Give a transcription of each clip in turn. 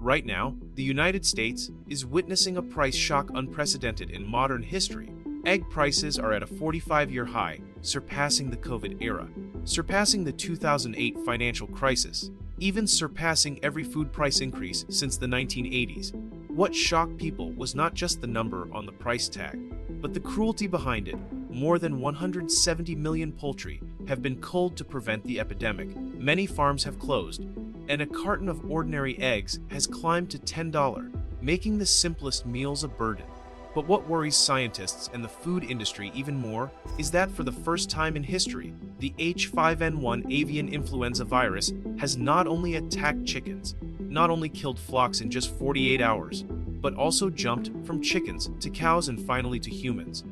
Right now, the United States is witnessing a price shock unprecedented in modern history. Egg prices are at a 45-year high, surpassing the COVID era, surpassing the 2008 financial crisis, even surpassing every food price increase since the 1980s. What shocked people was not just the number on the price tag, but the cruelty behind it. More than 170 million poultry have been culled to prevent the epidemic. Many farms have closed, and a carton of ordinary eggs has climbed to $10, making the simplest meals a burden. But what worries scientists and the food industry even more is that for the first time in history, the H5N1 avian influenza virus has not only attacked chickens, not only killed flocks in just 48 hours, but also jumped from chickens to cows and finally to humans,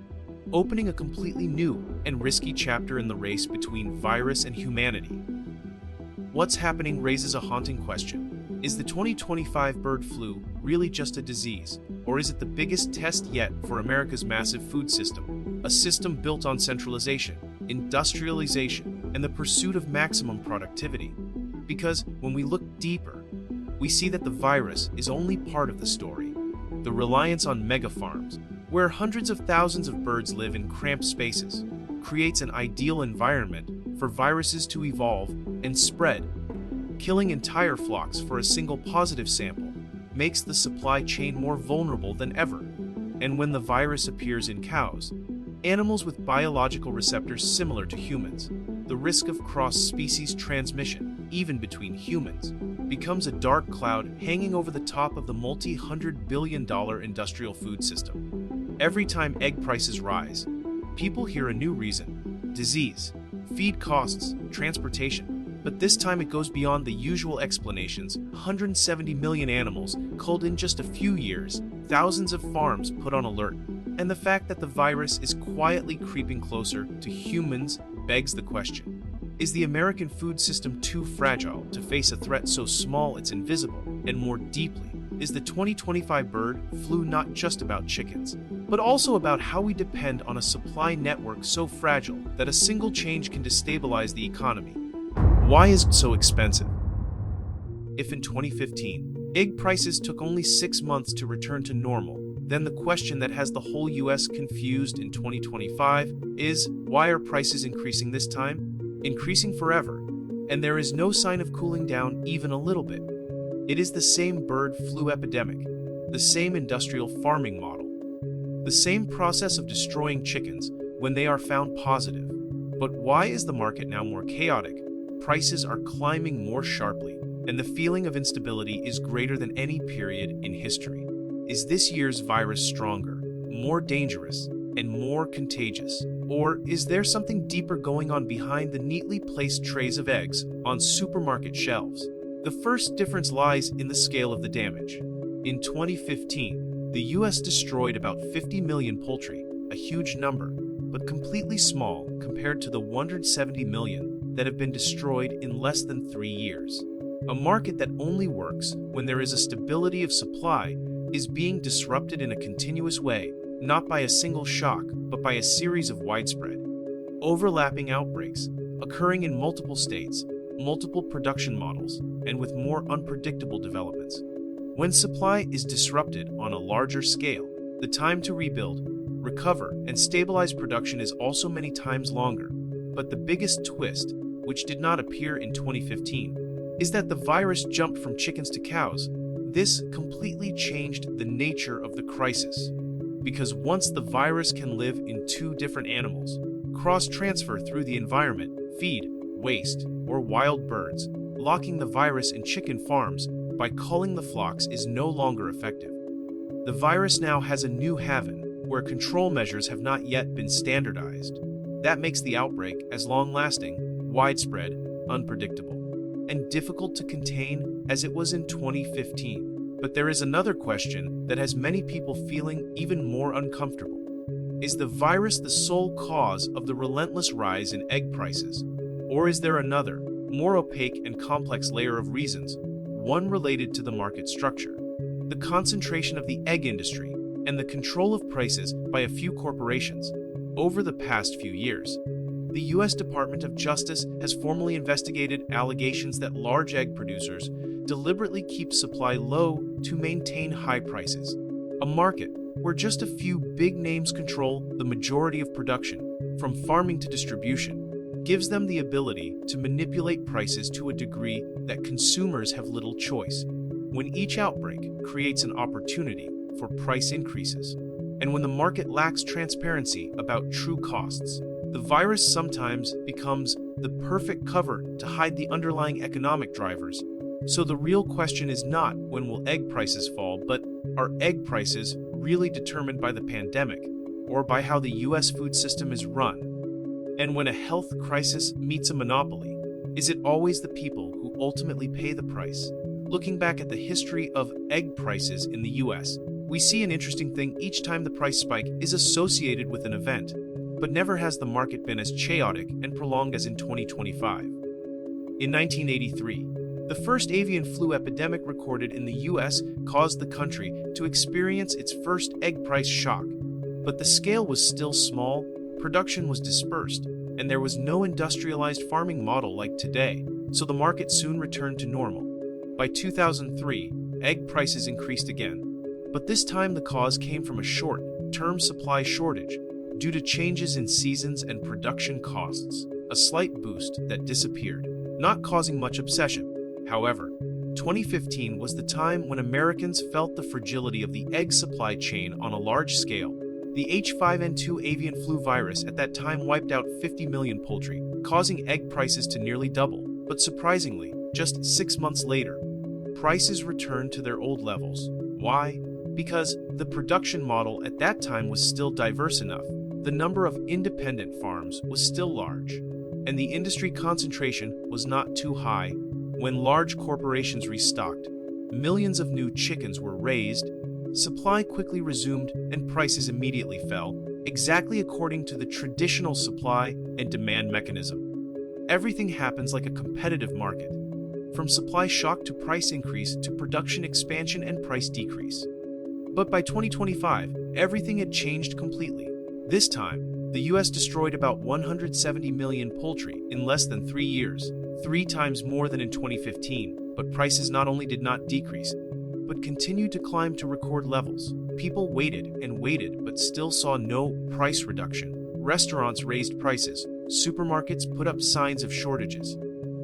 opening a completely new and risky chapter in the race between virus and humanity. What's happening raises a haunting question. Is the 2025 bird flu really just a disease, or is it the biggest test yet for America's massive food system? A system built on centralization, industrialization, and the pursuit of maximum productivity. Because when we look deeper, we see that the virus is only part of the story. The reliance on mega-farms, where hundreds of thousands of birds live in cramped spaces, creates an ideal environment for viruses to evolve and spread. Killing entire flocks for a single positive sample makes the supply chain more vulnerable than ever. And when the virus appears in cows, animals with biological receptors similar to humans, the risk of cross-species transmission, even between humans, becomes a dark cloud hanging over the top of the multi-hundred-billion-dollar industrial food system. Every time egg prices rise, people hear a new reason: disease, feed costs, transportation. But this time it goes beyond the usual explanations. 170 million animals culled in just a few years, thousands of farms put on alert, and the fact that the virus is quietly creeping closer to humans begs the question: is the American food system too fragile to face a threat so small it's invisible? And more deeply, is the 2025 bird flu not just about chickens, but also about how we depend on a supply network so fragile that a single change can destabilize the economy? Why is it so expensive? If in 2015, egg prices took only 6 months to return to normal, then the question that has the whole US confused in 2025 is, why are prices increasing this time? Increasing forever, and there is no sign of cooling down even a little bit. It is the same bird flu epidemic, the same industrial farming model, the same process of destroying chickens when they are found positive. But why is the market now more chaotic? Prices are climbing more sharply, and the feeling of instability is greater than any period in history. Is this year's virus stronger, more dangerous, and more contagious? Or is there something deeper going on behind the neatly placed trays of eggs on supermarket shelves? The first difference lies in the scale of the damage. In 2015, the US destroyed about 50 million poultry, a huge number, but completely small compared to the 170 million that have been destroyed in less than 3 years. A market that only works when there is a stability of supply is being disrupted in a continuous way, not by a single shock, but by a series of widespread, overlapping outbreaks occurring in multiple states, multiple production models, and with more unpredictable developments. When supply is disrupted on a larger scale, the time to rebuild, recover, and stabilize production is also many times longer. But the biggest twist, which did not appear in 2015, is that the virus jumped from chickens to cows. This completely changed the nature of the crisis. Because once the virus can live in 2 different animals, cross-transfer through the environment, feed, waste, or wild birds, locking the virus in chicken farms by culling the flocks is no longer effective. The virus now has a new haven, where control measures have not yet been standardized. That makes the outbreak as long-lasting, widespread, unpredictable, and difficult to contain as it was in 2015. But there is another question that has many people feeling even more uncomfortable. Is the virus the sole cause of the relentless rise in egg prices? Or is there another, more opaque and complex layer of reasons, one related to the market structure, the concentration of the egg industry, and the control of prices by a few corporations? Over the past few years, the U.S. Department of Justice has formally investigated allegations that large egg producers deliberately keeps supply low to maintain high prices. A market where just a few big names control the majority of production, from farming to distribution, gives them the ability to manipulate prices to a degree that consumers have little choice. When each outbreak creates an opportunity for price increases, and when the market lacks transparency about true costs, the virus sometimes becomes the perfect cover to hide the underlying economic drivers. So the real question is not when will egg prices fall, but are egg prices really determined by the pandemic or by how the US food system is run? And when a health crisis meets a monopoly, is it always the people who ultimately pay the price? Looking back at the history of egg prices in the US, we see an interesting thing each time the price spike is associated with an event, but never has the market been as chaotic and prolonged as in 2025. In 1983, the first avian flu epidemic recorded in the US caused the country to experience its first egg price shock. But the scale was still small, production was dispersed, and there was no industrialized farming model like today, so the market soon returned to normal. By 2003, egg prices increased again, but this time the cause came from a short-term supply shortage due to changes in seasons and production costs, a slight boost that disappeared, not causing much obsession. However, 2015 was the time when Americans felt the fragility of the egg supply chain on a large scale. The H5N2 avian flu virus at that time wiped out 50 million poultry, causing egg prices to nearly double. But surprisingly, just 6 months later, prices returned to their old levels. Why? Because the production model at that time was still diverse enough, the number of independent farms was still large, and the industry concentration was not too high. When large corporations restocked, millions of new chickens were raised, supply quickly resumed, and prices immediately fell, exactly according to the traditional supply and demand mechanism. Everything happens like a competitive market, from supply shock to price increase to production expansion and price decrease. But by 2025, everything had changed completely. This time, the US destroyed about 170 million poultry in less than 3 years, 3 times more than in 2015, but prices not only did not decrease, but continued to climb to record levels. People waited and waited, but still saw no price reduction. Restaurants raised prices, supermarkets put up signs of shortages.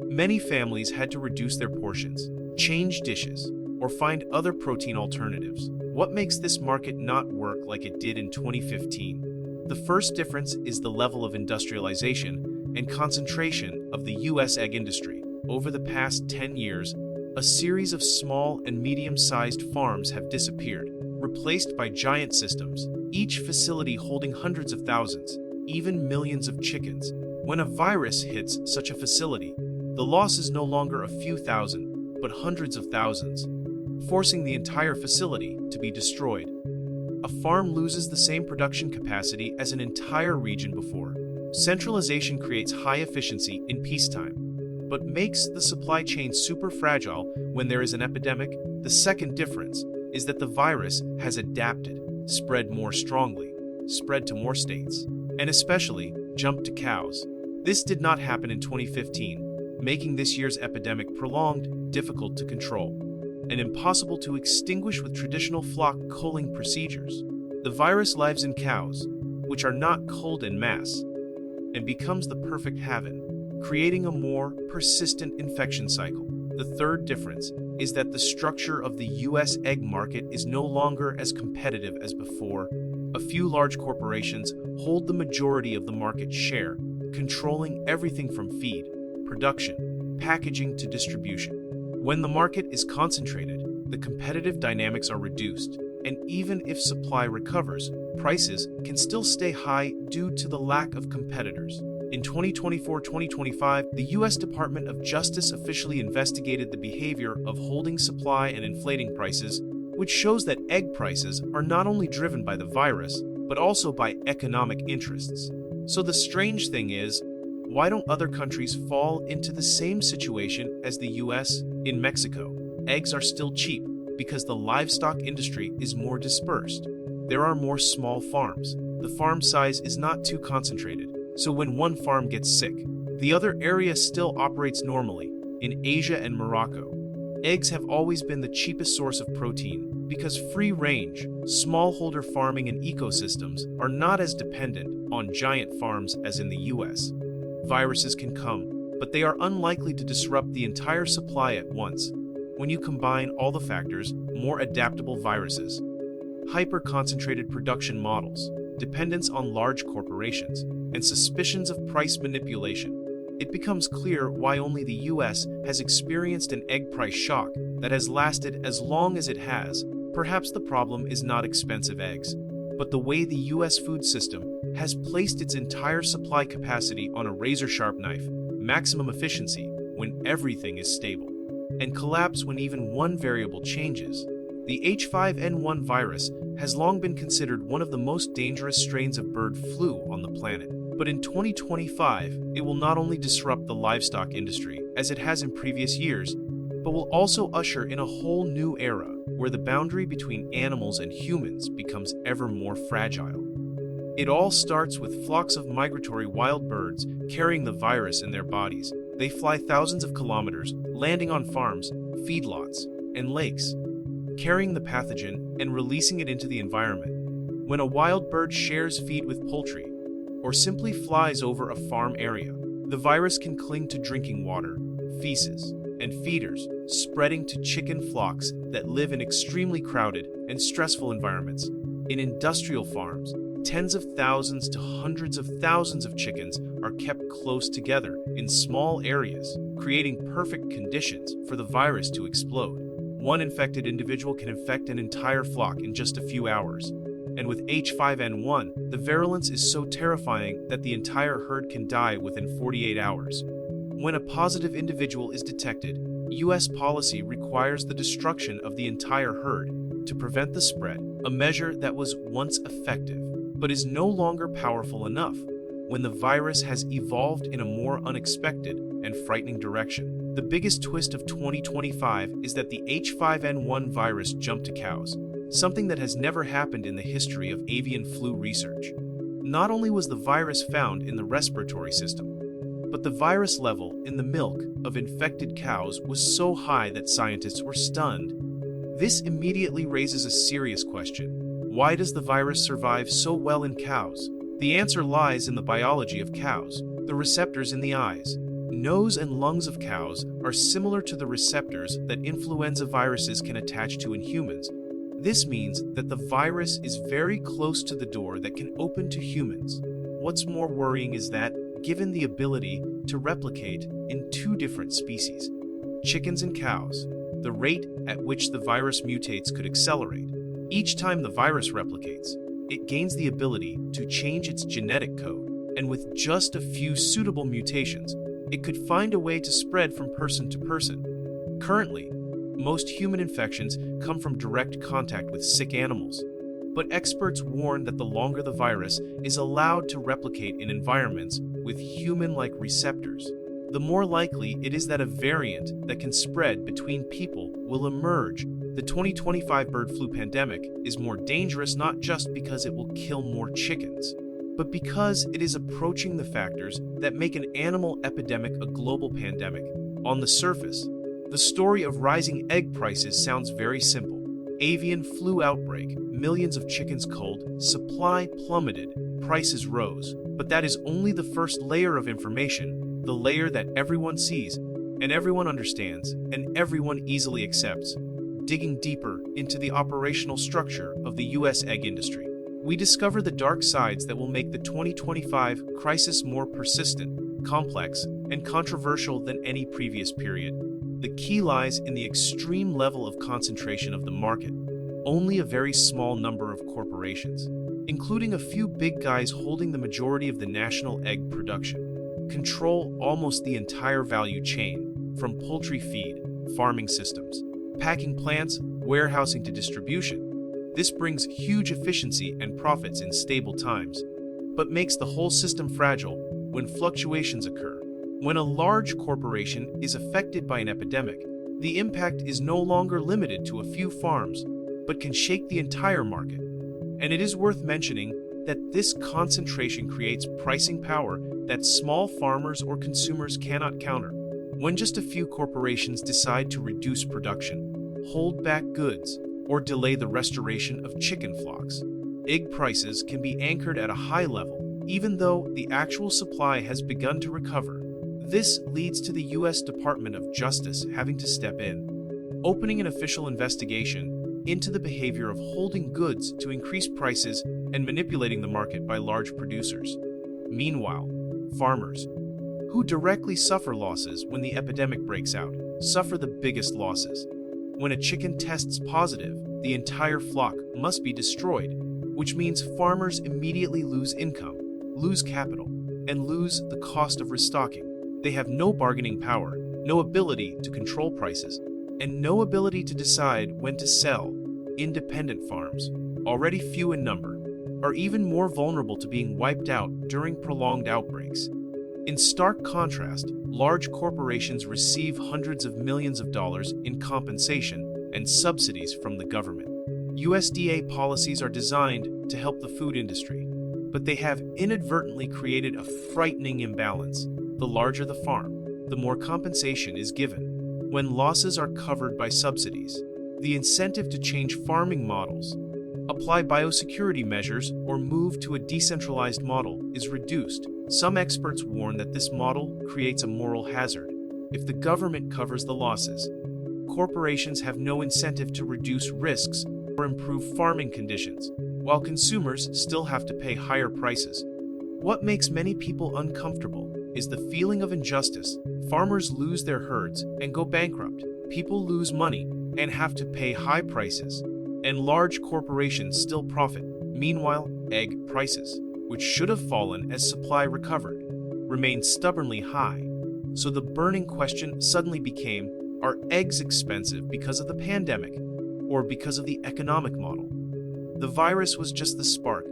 Many families had to reduce their portions, change dishes, or find other protein alternatives. What makes this market not work like it did in 2015? The first difference is the level of industrialization and concentration of the US egg industry. Over the past 10 years, a series of small and medium-sized farms have disappeared, replaced by giant systems, each facility holding hundreds of thousands, even millions of chickens. When a virus hits such a facility, the loss is no longer a few thousand, but hundreds of thousands, forcing the entire facility to be destroyed. A farm loses the same production capacity as an entire region before. Centralization creates high efficiency in peacetime, but makes the supply chain super fragile when there is an epidemic. The second difference is that the virus has adapted, spread more strongly, spread to more states, and especially jumped to cows. This did not happen in 2015, making this year's epidemic prolonged, difficult to control, and impossible to extinguish with traditional flock culling procedures. The virus lives in cows, which are not culled en masse, and becomes the perfect haven, creating a more persistent infection cycle. The third difference is that the structure of the US egg market is no longer as competitive as before. A few large corporations hold the majority of the market share, controlling everything from feed, production, packaging to distribution. When the market is concentrated, the competitive dynamics are reduced, and even if supply recovers, prices can still stay high due to the lack of competitors. In 2024-2025, the U.S. Department of Justice officially investigated the behavior of holding supply and inflating prices, which shows that egg prices are not only driven by the virus, but also by economic interests. So the strange thing is, why don't other countries fall into the same situation as the US? In Mexico, eggs are still cheap because the livestock industry is more dispersed. There are more small farms. The farm size is not too concentrated, so when one farm gets sick, the other area still operates normally. In Asia and Morocco, Eggs have always been the cheapest source of protein because free-range, smallholder farming and ecosystems are not as dependent on giant farms as in the US. Viruses can come, but they are unlikely to disrupt the entire supply at once. When you combine all the factors, more adaptable viruses, hyper-concentrated production models, dependence on large corporations, and suspicions of price manipulation, it becomes clear why only the US has experienced an egg price shock that has lasted as long as it has. Perhaps the problem is not expensive eggs, but the way the US food system has placed its entire supply capacity on a razor-sharp knife, maximum efficiency when everything is stable, and collapse when even one variable changes. The H5N1 virus has long been considered one of the most dangerous strains of bird flu on the planet. But in 2025, it will not only disrupt the livestock industry, as it has in previous years, but will also usher in a whole new era where the boundary between animals and humans becomes ever more fragile. It all starts with flocks of migratory wild birds carrying the virus in their bodies. They fly thousands of kilometers, landing on farms, feedlots, and lakes, carrying the pathogen and releasing it into the environment. When a wild bird shares feed with poultry, or simply flies over a farm area, the virus can cling to drinking water, feces, and feeders, spreading to chicken flocks that live in extremely crowded and stressful environments. In industrial farms, tens of thousands to hundreds of thousands of chickens are kept close together in small areas, creating perfect conditions for the virus to explode. One infected individual can infect an entire flock in just a few hours. And with H5N1, the virulence is so terrifying that the entire herd can die within 48 hours. When a positive individual is detected, US policy requires the destruction of the entire herd to prevent the spread, a measure that was once effective, but is no longer powerful enough when the virus has evolved in a more unexpected and frightening direction. The biggest twist of 2025 is that the H5N1 virus jumped to cows, something that has never happened in the history of avian flu research. Not only was the virus found in the respiratory system, but the virus level in the milk of infected cows was so high that scientists were stunned. This immediately raises a serious question. Why does the virus survive so well in cows? The answer lies in the biology of cows, the receptors in the eyes. Nose and lungs of cows are similar to the receptors that influenza viruses can attach to in humans. This means that the virus is very close to the door that can open to humans. What's more worrying is that, given the ability to replicate in two different species, chickens and cows, the rate at which the virus mutates could accelerate. Each time the virus replicates, it gains the ability to change its genetic code, and with just a few suitable mutations, it could find a way to spread from person to person. Currently, most human infections come from direct contact with sick animals, but experts warn that the longer the virus is allowed to replicate in environments with human-like receptors, the more likely it is that a variant that can spread between people will emerge. The 2025 bird flu pandemic is more dangerous not just because it will kill more chickens, but because it is approaching the factors that make an animal epidemic a global pandemic. On the surface, the story of rising egg prices sounds very simple. Avian flu outbreak, millions of chickens culled, supply plummeted, prices rose. But that is only the first layer of information, the layer that everyone sees, and everyone understands, and everyone easily accepts. Digging deeper into the operational structure of the US egg industry, we discover the dark sides that will make the 2025 crisis more persistent, complex, and controversial than any previous period. The key lies in the extreme level of concentration of the market. Only a very small number of corporations, including a few big guys holding the majority of the national egg production, control almost the entire value chain, from poultry feed, farming systems, packing plants, warehousing to distribution. This brings huge efficiency and profits in stable times, but makes the whole system fragile when fluctuations occur. When a large corporation is affected by an epidemic, the impact is no longer limited to a few farms, but can shake the entire market. And it is worth mentioning that this concentration creates pricing power that small farmers or consumers cannot counter. When just a few corporations decide to reduce production, hold back goods, or delay the restoration of chicken flocks, egg prices can be anchored at a high level, even though the actual supply has begun to recover. This leads to the U.S. Department of Justice having to step in, opening an official investigation into the behavior of holding goods to increase prices and manipulating the market by large producers. Meanwhile, farmers, who directly suffer losses when the epidemic breaks out, suffer the biggest losses. When a chicken tests positive, the entire flock must be destroyed, which means farmers immediately lose income, lose capital, and lose the cost of restocking. They have no bargaining power, no ability to control prices, and no ability to decide when to sell. Independent farms, already few in number, are even more vulnerable to being wiped out during prolonged outbreaks. In stark contrast, large corporations receive hundreds of millions of dollars in compensation and subsidies from the government. USDA policies are designed to help the food industry, but they have inadvertently created a frightening imbalance. The larger the farm, the more compensation is given, when losses are covered by subsidies. The incentive to change farming models, apply biosecurity measures, or move to a decentralized model is reduced. Some experts warn that this model creates a moral hazard. If the government covers the losses, corporations have no incentive to reduce risks or improve farming conditions, while consumers still have to pay higher prices. What makes many people uncomfortable is the feeling of injustice. Farmers lose their herds and go bankrupt. People lose money and have to pay high prices, and large corporations still profit. Meanwhile, egg prices, which should have fallen as supply recovered, remain stubbornly high. So the burning question suddenly became, are eggs expensive because of the pandemic or because of the economic model? The virus was just the spark,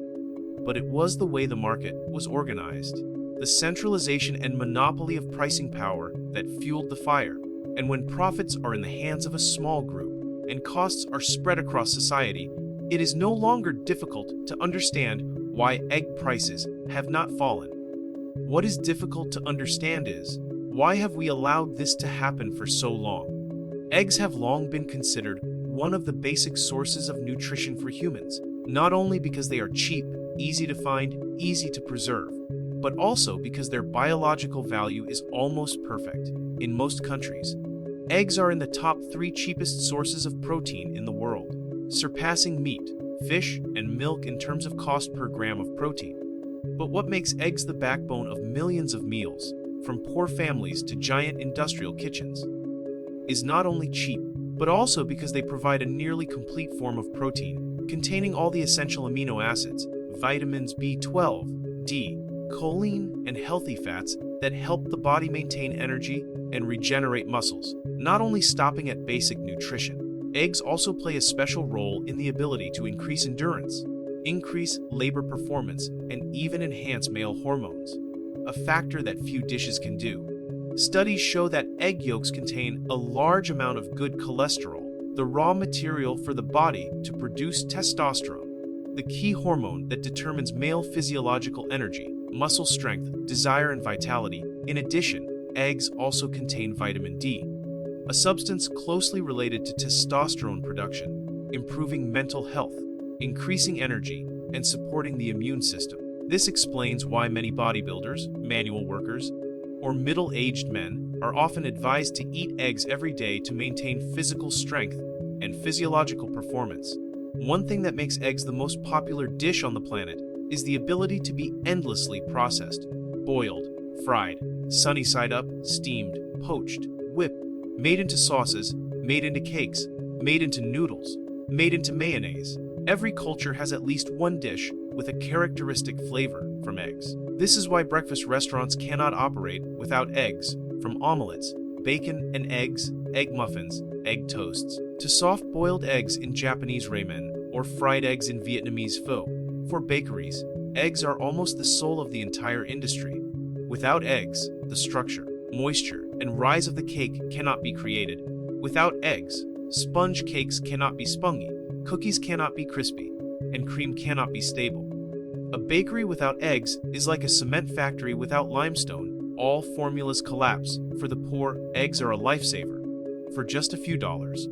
but it was the way the market was organized, the centralization and monopoly of pricing power that fueled the fire. And when profits are in the hands of a small group and costs are spread across society, it is no longer difficult to understand why egg prices have not fallen. What is difficult to understand is, why have we allowed this to happen for so long? Eggs have long been considered one of the basic sources of nutrition for humans, not only because they are cheap, easy to find, easy to preserve, but also because their biological value is almost perfect. In most countries, eggs are in the top 3 cheapest sources of protein in the world, surpassing meat, fish, and milk in terms of cost per gram of protein. But what makes eggs the backbone of millions of meals, from poor families to giant industrial kitchens, is not only cheap, but also because they provide a nearly complete form of protein, containing all the essential amino acids, vitamins B12, D, choline, and healthy fats that help the body maintain energy and regenerate muscles. Not only stopping at basic nutrition, eggs also play a special role in the ability to increase endurance, increase labor performance, and even enhance male hormones, a factor that few dishes can do. Studies show that egg yolks contain a large amount of good cholesterol, the raw material for the body to produce testosterone, the key hormone that determines male physiological energy, muscle strength, desire, and vitality. In addition, eggs also contain vitamin D, a substance closely related to testosterone production, improving mental health, increasing energy, and supporting the immune system. This explains why many bodybuilders, manual workers, or middle-aged men are often advised to eat eggs every day to maintain physical strength and physiological performance. One thing that makes eggs the most popular dish on the planet is the ability to be endlessly processed, boiled, fried, sunny side up, steamed, poached, whipped, made into sauces, made into cakes, made into noodles, made into mayonnaise. Every culture has at least one dish with a characteristic flavor from eggs. This is why breakfast restaurants cannot operate without eggs, from omelets, bacon and eggs, egg muffins, egg toasts, to soft-boiled eggs in Japanese ramen or fried eggs in Vietnamese pho. For bakeries, eggs are almost the soul of the entire industry. Without eggs, the structure, moisture, and rise of the cake cannot be created. Without eggs, sponge cakes cannot be spongy, cookies cannot be crispy, and cream cannot be stable. A bakery without eggs is like a cement factory without limestone. all formulas collapse. For the poor, eggs are a lifesaver. For just a few dollars,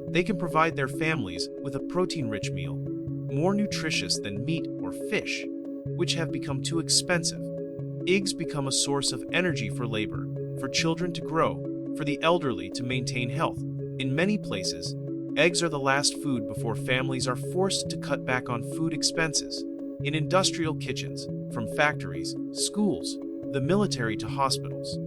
they can provide their families with a protein-rich meal, more nutritious than meat or fish, which have become too expensive. Eggs become a source of energy for labor, for children to grow, for the elderly to maintain health. In many places, eggs are the last food before families are forced to cut back on food expenses. In industrial kitchens, from factories, schools, the military to hospitals,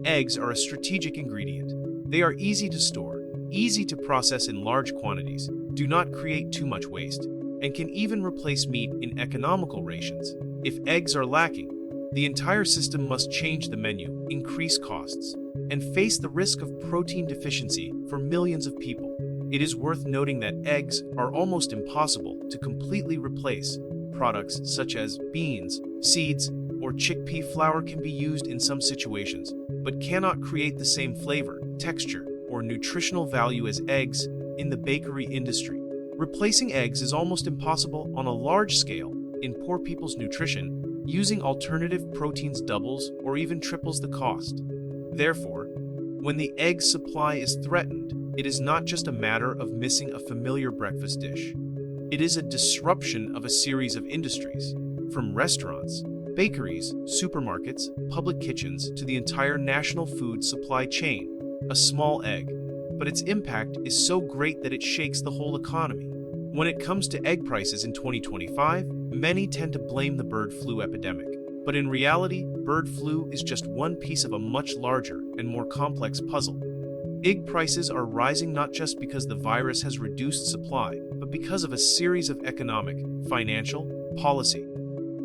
eggs are a strategic ingredient. They are easy to store, easy to process in large quantities, do not create too much waste, and can even replace meat in economical rations. If eggs are lacking, the entire system must change the menu, increase costs, and face the risk of protein deficiency for millions of people. It is worth noting that eggs are almost impossible to completely replace. Products such as beans, seeds, or chickpea flour can be used in some situations, but cannot create the same flavor, texture, or nutritional value as eggs in the bakery industry. Replacing eggs is almost impossible on a large scale. In poor people's nutrition, using alternative proteins doubles or even triples the cost. Therefore, when the egg supply is threatened, it is not just a matter of missing a familiar breakfast dish. It is a disruption of a series of industries, from restaurants, bakeries, supermarkets, public kitchens, to the entire national food supply chain. A small egg, but its impact is so great that it shakes the whole economy. When it comes to egg prices in 2025, many tend to blame the bird flu epidemic. But in reality, bird flu is just one piece of a much larger and more complex puzzle. Egg prices are rising not just because the virus has reduced supply, but because of a series of economic, financial, policy,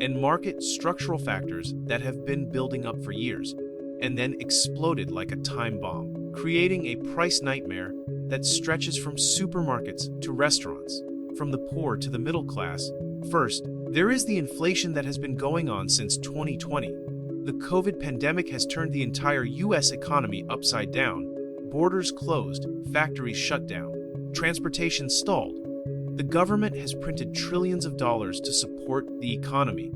and market structural factors that have been building up for years, and then exploded like a time bomb, creating a price nightmare that stretches from supermarkets to restaurants, from the poor to the middle class. First, there is the inflation that has been going on since 2020. The COVID pandemic has turned the entire US economy upside down. Borders closed, factories shut down, transportation stalled. The government has printed trillions of dollars to support the economy,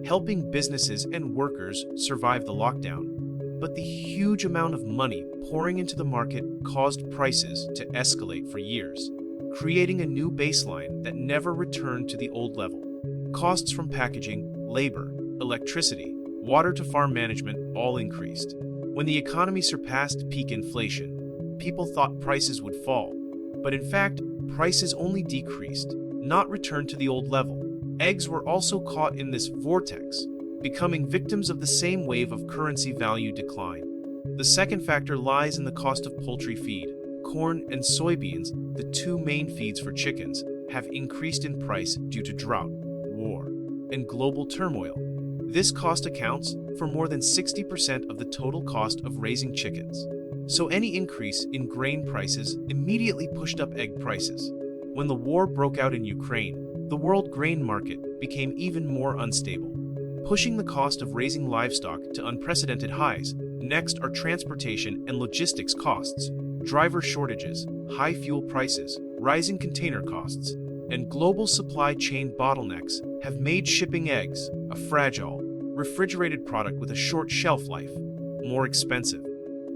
helping businesses and workers survive the lockdown. But the huge amount of money pouring into the market caused prices to escalate for years, creating a new baseline that never returned to the old level. Costs from packaging, labor, electricity, water to farm management all increased. When the economy surpassed peak inflation, people thought prices would fall. But in fact, prices only decreased, not returned to the old level. Eggs were also caught in this vortex, becoming victims of the same wave of currency value decline. The second factor lies in the cost of poultry feed. Corn and soybeans, the two main feeds for chickens, have increased in price due to drought, war, and global turmoil. This cost accounts for more than 60% of the total cost of raising chickens. So any increase in grain prices immediately pushed up egg prices. When the war broke out in Ukraine, the world grain market became even more unstable, pushing the cost of raising livestock to unprecedented highs. Next are transportation and logistics costs. Driver shortages, high fuel prices, rising container costs, and global supply chain bottlenecks have made shipping eggs, a fragile, refrigerated product with a short shelf life, more expensive.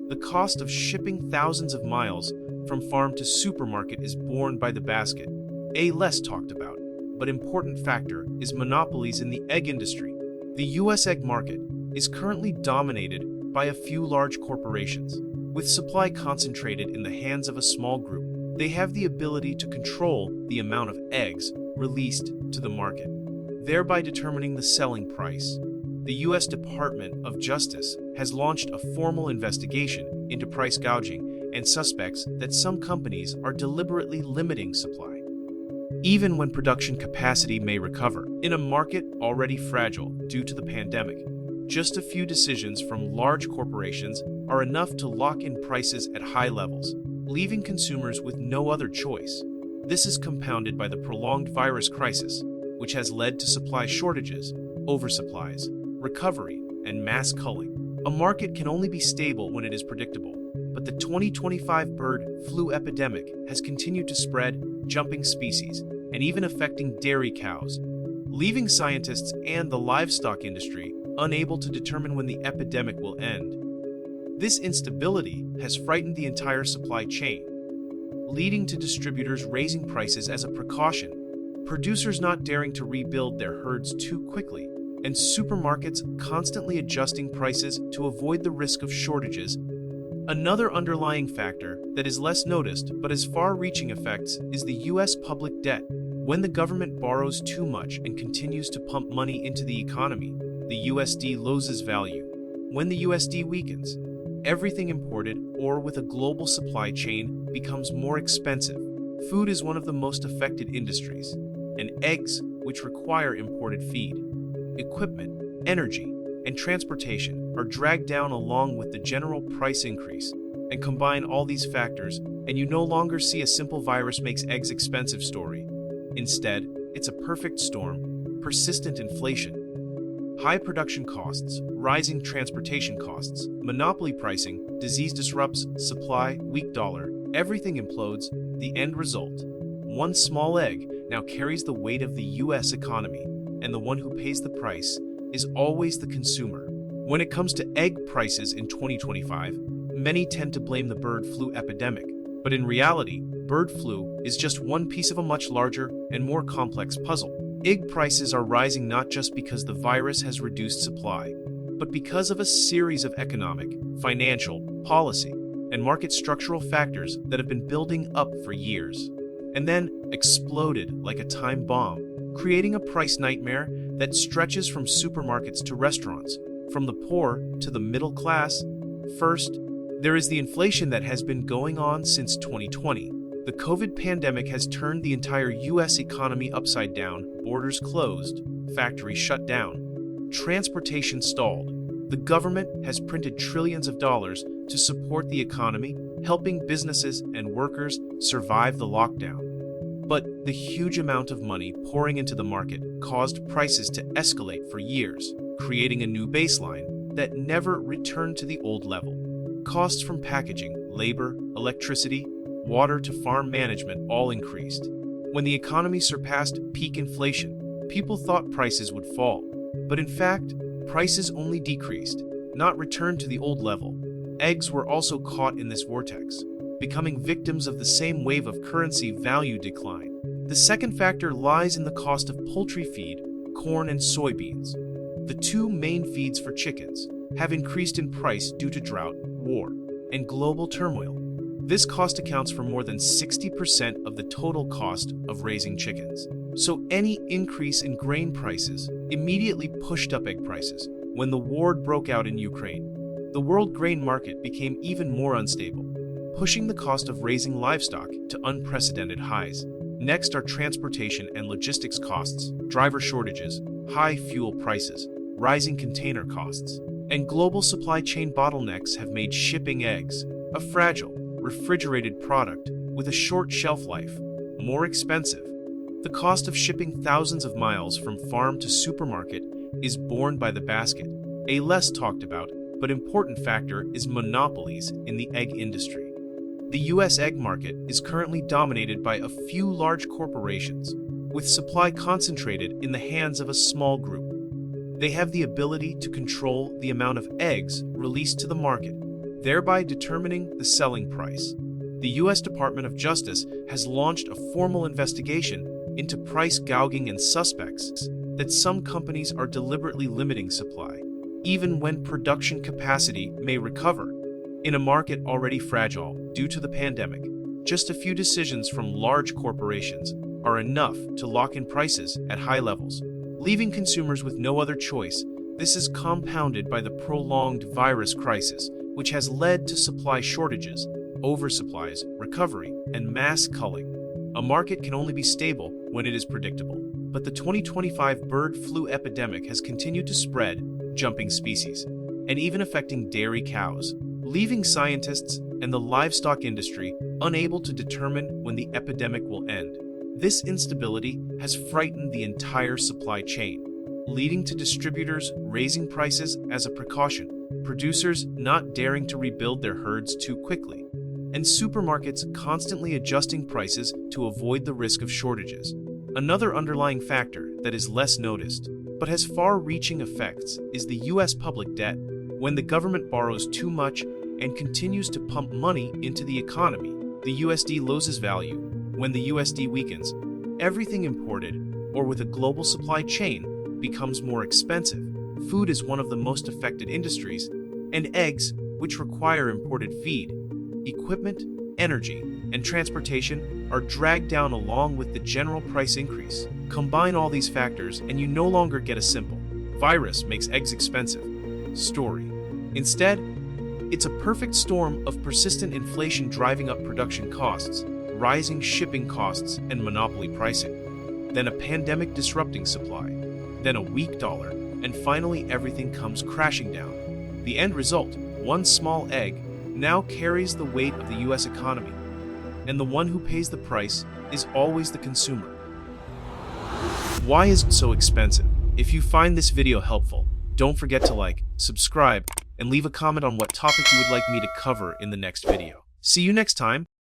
The cost of shipping thousands of miles from farm to supermarket is borne by the basket. A less talked about, but important factor is monopolies in the egg industry. The US egg market is currently dominated by a few large corporations. With supply concentrated in the hands of a small group, they have the ability to control the amount of eggs released to the market, thereby determining the selling price. The US Department of Justice has launched a formal investigation into price gouging and suspects that some companies are deliberately limiting supply, even when production capacity may recover. In a market already fragile due to the pandemic, just a few decisions from large corporations are enough to lock in prices at high levels, leaving consumers with no other choice. This is compounded by the prolonged virus crisis, which has led to supply shortages, oversupplies, recovery, and mass culling. A market can only be stable when it is predictable, but the 2025 bird flu epidemic has continued to spread, jumping species, and even affecting dairy cows, leaving scientists and the livestock industry unable to determine when the epidemic will end. This instability has frightened the entire supply chain, leading to distributors raising prices as a precaution, producers not daring to rebuild their herds too quickly, and supermarkets constantly adjusting prices to avoid the risk of shortages. Another underlying factor that is less noticed but has far-reaching effects is the U.S. public debt. When the government borrows too much and continues to pump money into the economy, the USD loses value. When the USD weakens, everything imported or with a global supply chain becomes more expensive. Food is one of the most affected industries, and eggs, which require imported feed, equipment, energy, and transportation, are dragged down along with the general price increase. And combine all these factors, and you no longer see a simple virus makes eggs expensive story. Instead, it's a perfect storm: persistent inflation, high production costs, rising transportation costs, monopoly pricing, disease disrupts supply, weak dollar, everything implodes. The end result: one small egg now carries the weight of the US economy, and the one who pays the price is always the consumer. When it comes to egg prices in 2025, many tend to blame the bird flu epidemic, but in reality, bird flu is just one piece of a much larger and more complex puzzle. Egg prices are rising not just because the virus has reduced supply, but because of a series of economic, financial, policy, and market structural factors that have been building up for years, and then exploded like a time bomb, creating a price nightmare that stretches from supermarkets to restaurants, from the poor to the middle class. First, there is the inflation that has been going on since 2020. The COVID pandemic has turned the entire US economy upside down, borders closed, factories shut down, transportation stalled. The government has printed trillions of dollars to support the economy, helping businesses and workers survive the lockdown. But the huge amount of money pouring into the market caused prices to escalate for years, creating a new baseline that never returned to the old level. Costs from packaging, labor, electricity, water to farm management all increased. When the economy surpassed peak inflation, people thought prices would fall. But in fact, prices only decreased, not returned to the old level. Eggs were also caught in this vortex, becoming victims of the same wave of currency value decline. The second factor lies in the cost of poultry feed, corn and soybeans. The two main feeds for chickens have increased in price due to drought, war, and global turmoil. This cost accounts for more than 60% of the total cost of raising chickens. So any increase in grain prices immediately pushed up egg prices. When the war broke out in Ukraine, the world grain market became even more unstable, pushing the cost of raising livestock to unprecedented highs. Next are transportation and logistics costs, driver shortages, high fuel prices, rising container costs, and global supply chain bottlenecks have made shipping eggs, a fragile, refrigerated product with a short shelf life, more expensive. The cost of shipping thousands of miles from farm to supermarket is borne by the basket. A less talked about but important factor is monopolies in the egg industry. The US egg market is currently dominated by a few large corporations, with supply concentrated in the hands of a small group. They have the ability to control the amount of eggs released to the market, thereby determining the selling price. The U.S. Department of Justice has launched a formal investigation into price gouging and suspects that some companies are deliberately limiting supply, even when production capacity may recover. In a market already fragile due to the pandemic, just a few decisions from large corporations are enough to lock in prices at high levels, leaving consumers with no other choice. This is compounded by the prolonged virus crisis, which has led to supply shortages, oversupplies, recovery, and mass culling. A market can only be stable when it is predictable. But the 2025 bird flu epidemic has continued to spread, jumping species, and even affecting dairy cows, leaving scientists and the livestock industry unable to determine when the epidemic will end. This instability has frightened the entire supply chain, leading to distributors raising prices as a precaution, producers not daring to rebuild their herds too quickly, and supermarkets constantly adjusting prices to avoid the risk of shortages. Another underlying factor that is less noticed but has far-reaching effects is the US public debt. When the government borrows too much and continues to pump money into the economy, the USD loses value. When the USD weakens, everything imported or with a global supply chain becomes more expensive. Food is one of the most affected industries, and eggs, which require imported feed, equipment, energy, and transportation, are dragged down along with the general price increase. Combine all these factors and you no longer get a simple virus makes eggs expensive story. Instead, it's a perfect storm of persistent inflation driving up production costs, rising shipping costs, and monopoly pricing. Then a pandemic disrupting supply, then a weak dollar, and finally everything comes crashing down. The end result, one small egg, now carries the weight of the US economy, and the one who pays the price is always the consumer. Why is it so expensive? If you find this video helpful, don't forget to like, subscribe, and leave a comment on what topic you would like me to cover in the next video. See you next time!